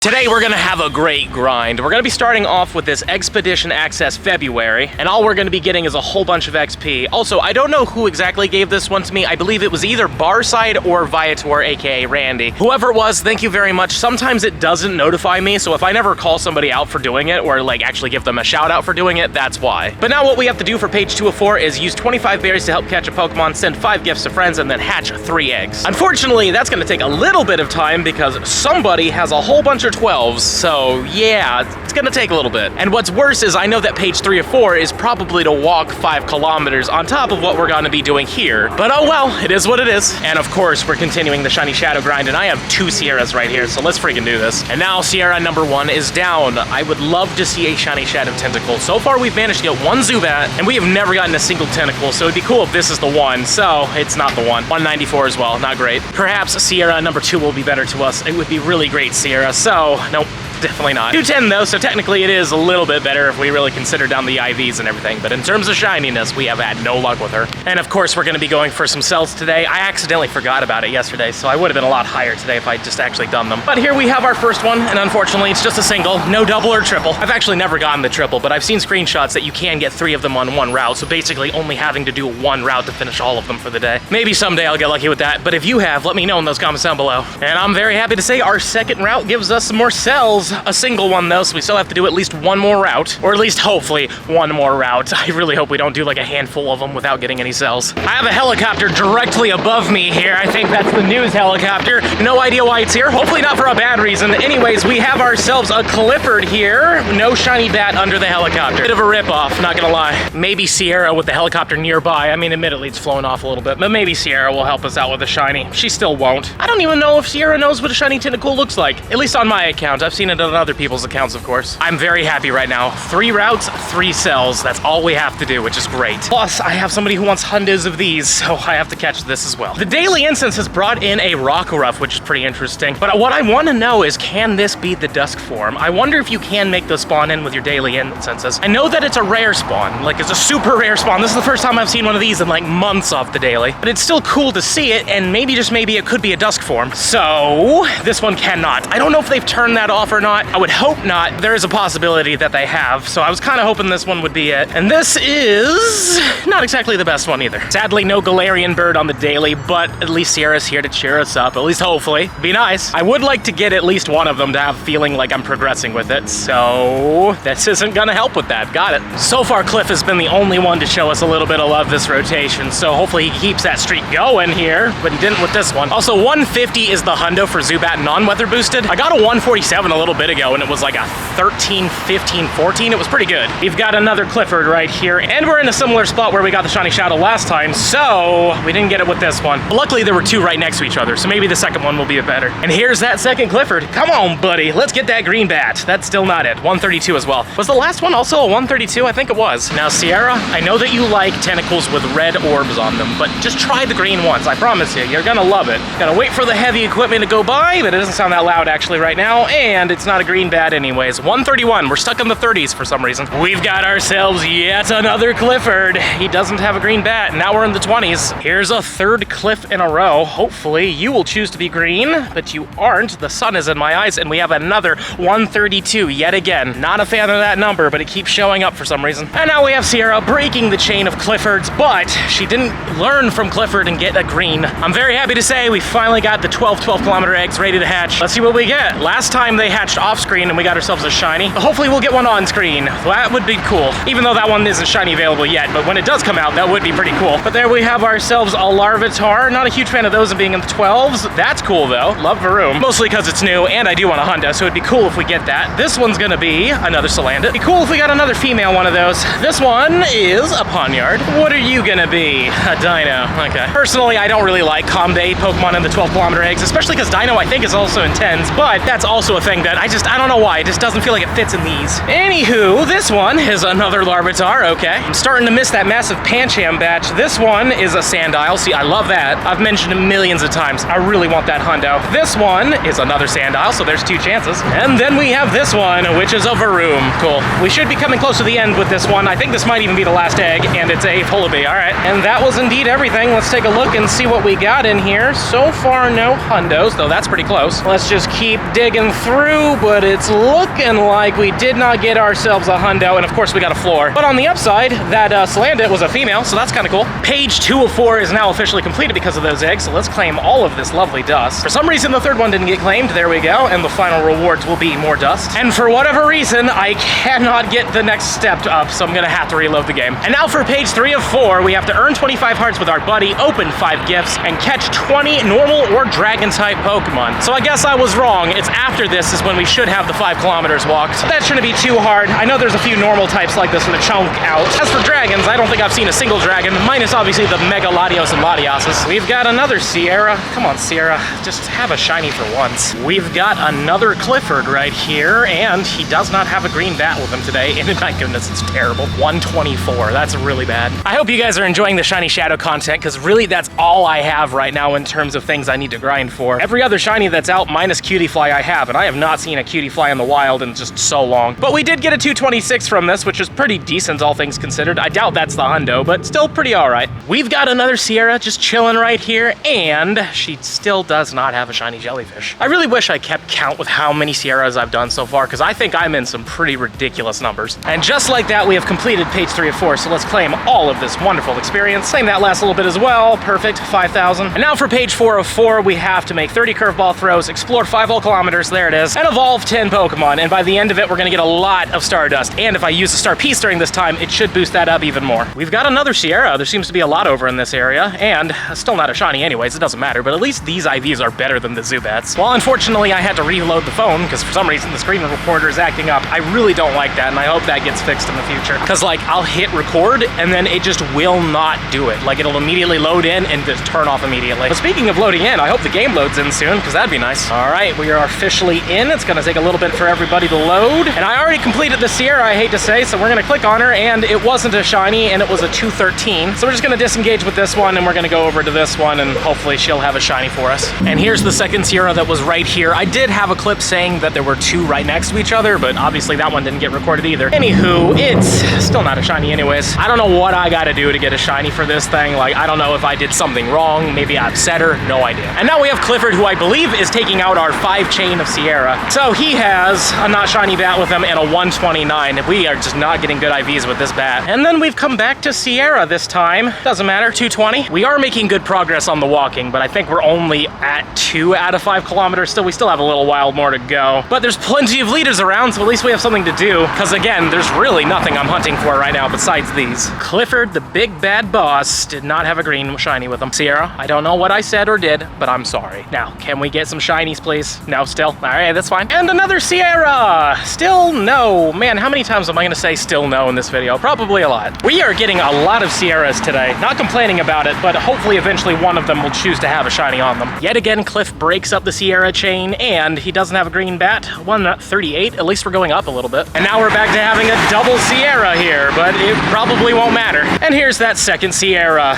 Today we're gonna have a great grind. We're gonna be starting off with this Eggs-pedition Access February, and all we're gonna be getting is a whole bunch of XP. Also, I don't know who exactly gave this one to me. I believe it was either Barside or Viator, aka Randy. Whoever it was, thank you very much. Sometimes it doesn't notify me, so if I never call somebody out for doing it, or like actually give them a shout out for doing it, that's why. But now what we have to do for page 2 of 4 is use 25 berries to help catch a Pokemon, send 5 gifts to friends, and then hatch 3 eggs. Unfortunately, that's gonna take a little bit of time because somebody has a whole bunch of 12s, so yeah, it's gonna take a little bit. And what's worse is I know that page 3 of 4 is probably to walk 5 kilometers on top of what we're gonna be doing here. But oh well, it is what it is. And of course, we're continuing the Shiny Shadow grind, and I have 2 Sierras right here, so let's freaking do this. And now Sierra number 1 is down. I would love to see a Shiny Shadow Tentacool. So far, we've managed to get 1 Zubat, and we have never gotten a single Tentacool, so it'd be cool if this is the one. So, it's not the one. 194 as well, not great. Perhaps Sierra number 2 will be better to us. It would be really great, Sierra, so nope. Definitely not. 210 though, so technically it is a little bit better if we really consider down the IVs and everything, but in terms of shininess, we have had no luck with her. And of course, we're gonna be going for some cells today. I accidentally forgot about it yesterday, so I would have been a lot higher today if I'd just actually done them. But here we have our first one, and unfortunately, it's just a single, no double or triple. I've actually never gotten the triple, but I've seen screenshots that you can get 3 of them on 1 route, so basically only having to do 1 route to finish all of them for the day. Maybe someday I'll get lucky with that, but if you have, let me know in those comments down below. And I'm very happy to say our second route gives us some more cells, a single one though, so we still have to do at least 1 more route, or at least hopefully 1 more route. I really hope we don't do like a handful of them without getting any cells. I have a helicopter directly above me here. I think that's the news helicopter. No idea why it's here. Hopefully not for a bad reason. Anyways, we have ourselves a Clifford here. No shiny bat under the helicopter. Bit of a rip-off, not gonna lie. Maybe Sierra with the helicopter nearby. I mean, admittedly, it's flown off a little bit, but maybe Sierra will help us out with a shiny. She still won't. I don't even know if Sierra knows what a shiny Tentacool looks like. At least on my account. I've seen it on other people's accounts, of course. I'm very happy right now. 3 routes, 3 cells. That's all we have to do, which is great. Plus, I have somebody who wants hundos of these, so I have to catch this as well. The daily incense has brought in a Rockruff, which is pretty interesting. But what I want to know is, can this be the dusk form? I wonder if you can make those spawn in with your daily incenses. I know that it's a rare spawn, like it's a super rare spawn. This is the first time I've seen one of these in like months off the daily. But it's still cool to see it, and maybe, just maybe, it could be a dusk form. So, this one cannot. I don't know if they've turned that off or not. I would hope not. There is a possibility that they have, so I was kind of hoping this one would be it. And this is not exactly the best one either. Sadly, no Galarian bird on the daily, but at least Sierra's here to cheer us up, at least hopefully. Be nice. I would like to get at least one of them to have feeling like I'm progressing with it, so this isn't gonna help with that. Got it. So far, Cliff has been the only one to show us a little bit of love this rotation, so hopefully he keeps that streak going here, but he didn't with this one. Also, 150 is the hundo for Zubat non-weather boosted. I got a 147 a little bit ago, and it was like a 13, 15, 14. It was pretty good. We've got another Clifford right here, and we're in a similar spot where we got the Shiny Shadow last time, so we didn't get it with this one. But luckily, there were 2 right next to each other, so maybe the second one will be better. And here's that second Clifford. Come on, buddy. Let's get that green bat. That's still not it. 132 as well. Was the last one also a 132? I think it was. Now, Sierra, I know that you like tentacles with red orbs on them, but just try the green ones. I promise you, you're gonna love it. Gotta wait for the heavy equipment to go by, but it doesn't sound that loud actually right now, and it's not a green bat anyways. 131. We're stuck in the 30s for some reason. We've got ourselves yet another Clifford. He doesn't have a green bat. Now we're in the 20s. Here's a 3rd Cliff in a row. Hopefully you will choose to be green, but you aren't. The sun is in my eyes, and we have another 132 yet again. Not a fan of that number, but it keeps showing up for some reason. And now we have Sierra breaking the chain of Cliffords, but she didn't learn from Clifford and get a green. I'm very happy to say we finally got the 12 kilometer eggs ready to hatch. Let's see what we get. Last time they hatched off screen and we got ourselves a shiny. Hopefully we'll get one on screen. That would be cool. Even though that one isn't shiny available yet, but when it does come out, that would be pretty cool. But there we have ourselves a Larvitar. Not a huge fan of those and being in the 12s. That's cool though. Love Varoom. Mostly because it's new and I do want a Hundo, so it'd be cool if we get that. This one's gonna be another Salandit. It'd be cool if we got another female one of those. This one is a Ponyard. What are you gonna be? A Dino. Okay. Personally, I don't really like Combat Pokemon in the 12 kilometer eggs, especially because Dino I think is also in 10s, but that's also a thing that I don't know why. It just doesn't feel like it fits in these. Anywho, this one is another Larvitar, okay. I'm starting to miss that massive Pancham batch. This one is a Sandile. See, I love that. I've mentioned it millions of times. I really want that Hundo. This one is another Sandile, so there's 2 chances. And then we have this one, which is a Varoom. Cool. We should be coming close to the end with this one. I think this might even be the last egg, and it's a Polybee. All right. And that was indeed everything. Let's take a look and see what we got in here. So far, no Hundos, though that's pretty close. Let's just keep digging through. 2, but it's looking like we did not get ourselves a hundo, and of course we got a floor. But on the upside, that Salandit was a female, so that's kind of cool. Page 2 of 4 is now officially completed because of those eggs, so let's claim all of this lovely dust. For some reason, the third one didn't get claimed. There we go, and the final rewards will be more dust. And for whatever reason, I cannot get the next step up, so I'm gonna have to reload the game. And now for page 3 of 4, we have to earn 25 hearts with our buddy, open 5 gifts, and catch 20 normal or dragon-type Pokemon. So I guess I was wrong. It's after this is when we should have the 5 kilometers walked. That shouldn't be too hard. I know there's a few normal types like this with a chunk out. As for dragons, I don't think I've seen a single dragon, minus obviously the Mega Latios and Latiases. We've got another Sierra. Come on, Sierra. Just have a shiny for once. We've got another Clifford right here, and he does not have a green bat with him today. And my goodness, it's terrible. 124. That's really bad. I hope you guys are enjoying the shiny shadow content, because really that's all I have right now in terms of things I need to grind for. Every other shiny that's out minus Cutie Fly I have, and I have not seen a Cutie Fly in the wild in just so long. But we did get a 226 from this, which is pretty decent all things considered. I doubt that's the hundo, but still pretty all right. We've got another Sierra just chilling right here, and she still does not have a shiny jellyfish. I really wish I kept count with how many Sierras I've done so far, because I think I'm in some pretty ridiculous numbers. And just like that, we have completed page 3 of 4, so let's claim all of this wonderful experience. Claim that last little bit as well. Perfect, 5,000. And now for page 4 of 4, we have to make 30 curveball throws, explore 5 whole kilometers, there it is, and evolve 10 Pokemon. And by the end of it, we're gonna get a lot of Stardust. And if I use a Star Piece during this time, it should boost that up even more. We've got another Sierra. There seems to be a lot over in this area, and still not a shiny anyways, it doesn't matter, but at least these IVs are better than the Zubats. Well, unfortunately, I had to reload the phone, because for some reason the screen recorder is acting up. I really don't like that, and I hope that gets fixed in the future. Because, like, I'll hit record, and then it just will not do it. Like, it'll immediately load in and just turn off immediately. But speaking of loading in, I hope the game loads in soon, because that'd be nice. All right, we are officially in. It's gonna take a little bit for everybody to load. And I already completed the Sierra, I hate to say, so we're gonna click on her, and it wasn't a shiny, and it was a 213. So we're just gonna disengage with this one, and we're gonna go over to this one, and hopefully she'll have a shiny for us. And here's the second Sierra that was right here. I did have a clip saying that there were 2 right next to each other, but obviously that one didn't get recorded either. Anywho, it's still not a shiny anyways. I don't know what I gotta do to get a shiny for this thing. Like, I don't know if I did something wrong. Maybe I upset her. No idea. And now we have Clifford, who I believe is taking out our 5 chain of Sierra. So he has a not shiny bat with him and a 129. We are just not getting good IVs with this bat. And then we've come back to Sierra this time. Doesn't matter, 220. We are making good progress on the walking, but I think we're only at 2 out of 5 kilometers still. We still have a little while more to go. But there's plenty of leaders around, so at least we have something to do. Because again, there's really nothing I'm hunting for right now besides these. Clifford, the big bad boss, did not have a green shiny with him. Sierra, I don't know what I said or did, but I'm sorry. Now, can we get some shinies, please? No, still? All right, that's fine. And another Sierra! Still no. Man, how many times am I gonna say still no in this video? Probably a lot. We are getting a lot of Sierras today. Not complaining about it, but hopefully eventually one of them will choose to have a shiny on them. Yet again, Cliff breaks up the Sierra chain, and he doesn't have a green bat. 138, at least we're going up a little bit. And now we're back to having a double Sierra here, but it probably won't matter. And here's that second Sierra.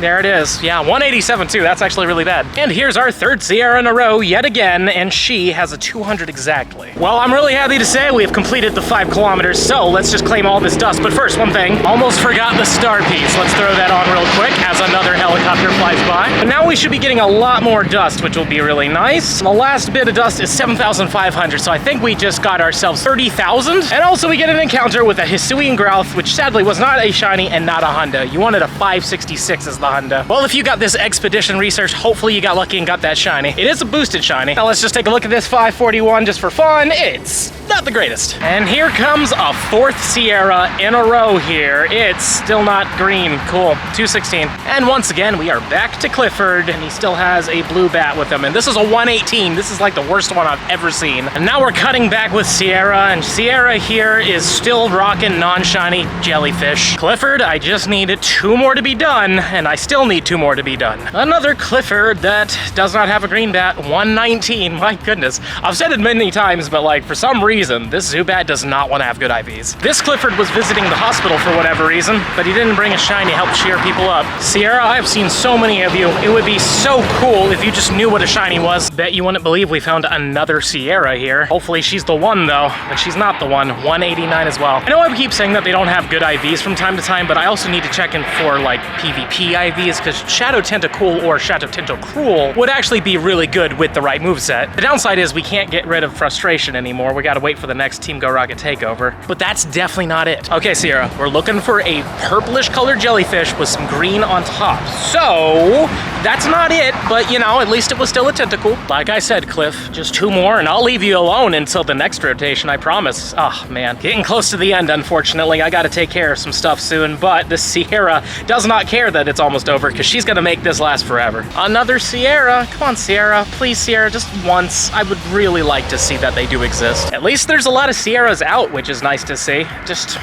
There it is. Yeah, 187 too. That's actually really bad. And here's our third Sierra in a row yet again, and she has a 200 exactly. Well, I'm really happy to say we have completed the 5 kilometers, so let's just claim all this dust. But first, one thing. Almost forgot the star piece. Let's throw that on real quick as another helicopter flies by. And now we should be getting a lot more dust, which will be really nice. The last bit of dust is 7,500, so I think we just got ourselves 30,000. And also we get an encounter with a Hisuian Growth, which sadly was not a shiny and not a Hundo. You wanted a 566 as the Hundo. Well, if you got this Eggs-pedition research, hopefully you got lucky and got that shiny. It is a boosted shiny. Now let's just take a look at this 541 just for fun. It's not the greatest. And here comes a 4th Sierra in a row here. It's still not green. Cool. 216. And once again, we are back to Clifford, and he still has a blue bat with him. And this is a 118. This is like the worst one I've ever seen. And now we're cutting back with Sierra, and Sierra here is still rocking non-shiny jellyfish. Clifford, I just need 2 more to be done, and I still need 2 more to be done. Another Clifford that does not have a green bat, 119. My goodness. I've said it many times, but like for some reason, reason, this Zubat does not want to have good IVs. This Clifford was visiting the hospital for whatever reason, but he didn't bring a shiny to help cheer people up. Sierra, I've seen so many of you. It would be so cool if you just knew what a shiny was. Bet you wouldn't believe we found another Sierra here. Hopefully she's the one though, but she's not the one. 189 as well. I know I keep saying that they don't have good IVs from time to time, but I also need to check in for like PvP IVs, because Shadow Tentacool or Shadow Tentacruel would actually be really good with the right moveset. The downside is we can't get rid of Frustration anymore. We gotta wait for the next Team Go Rocket takeover, but that's definitely not it. Okay, Sierra, we're looking for a purplish colored jellyfish with some green on top. So that's not it, but you know, at least it was still a Tentacool. Like I said, Cliff, just 2 more and I'll leave you alone until the next rotation, I promise. Oh man, getting close to the end, unfortunately. I gotta take care of some stuff soon, but this Sierra does not care that it's almost over because she's gonna make this last forever. Another Sierra. Come on, Sierra. Please, Sierra, just once. I would really like to see that they do exist. At least there's a lot of Sierras out, which is nice to see.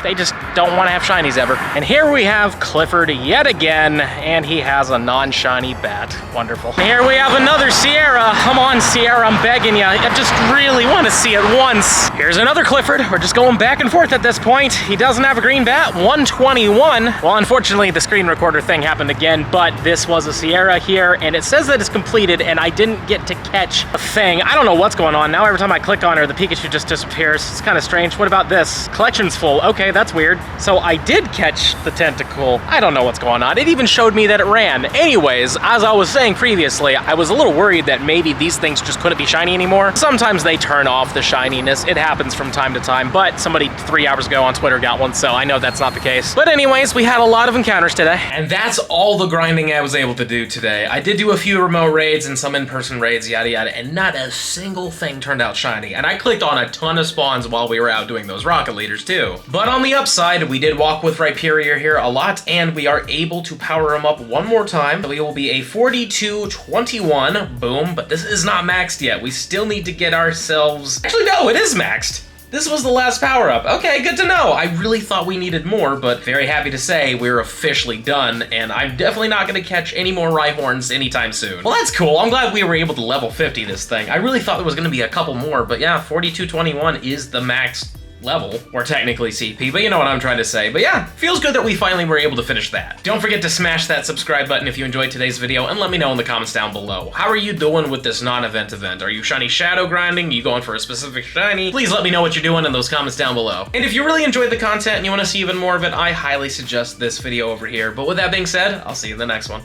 They just don't want to have shinies ever. And here we have Clifford yet again, and he has a non-shiny bat. Wonderful. And here we have another Sierra. Come on, Sierra, I'm begging you. I just really want to see it once. Here's another Clifford. We're just going back and forth at this point. He doesn't have a green bat. 121. Well, unfortunately, the screen recorder thing happened again, but this was a Sierra here, and it says that it's completed, and I didn't get to catch a thing. I don't know what's going on. Now every time I click on her, the Pikachu just disappears. It's kind of strange. What about this? Collection's full. Okay, that's weird. So I did catch the Tentacool. I don't know what's going on. It even showed me that it ran. Anyways, as I was saying previously, I was a little worried that maybe these things just couldn't be shiny anymore. Sometimes they turn off the shininess. It happens from time to time, but somebody 3 hours ago on Twitter got one, so I know that's not the case. But anyways, we had a lot of encounters today. And that's all the grinding I was able to do today. I did do a few remote raids and some in-person raids, yada yada, and not a single thing turned out shiny. And I clicked on a ton of spawns while we were out doing those rocket leaders too. But on the upside, we did walk with Rhyperior here a lot, and we are able to power him up one more time. We will be a 42-21, boom, but this is not maxed yet. We still need to get ourselves... Actually, no, it is maxed. This was the last power-up. Okay, good to know. I really thought we needed more, but very happy to say we're officially done, and I'm definitely not gonna catch any more Rhyhorns anytime soon. Well, that's cool. I'm glad we were able to level 50 this thing. I really thought there was gonna be a couple more, but yeah, 42-21 is the max level, or technically CP, but you know what I'm trying to say. But yeah, feels good that we finally were able to finish that. Don't forget to smash that subscribe button if you enjoyed today's video, and let me know in the comments down below. How are you doing with this non-event event? Are you shiny shadow grinding? Are you going for a specific shiny? Please let me know what you're doing in those comments down below. And if you really enjoyed the content and you want to see even more of it, I highly suggest this video over here. But with that being said, I'll see you in the next one.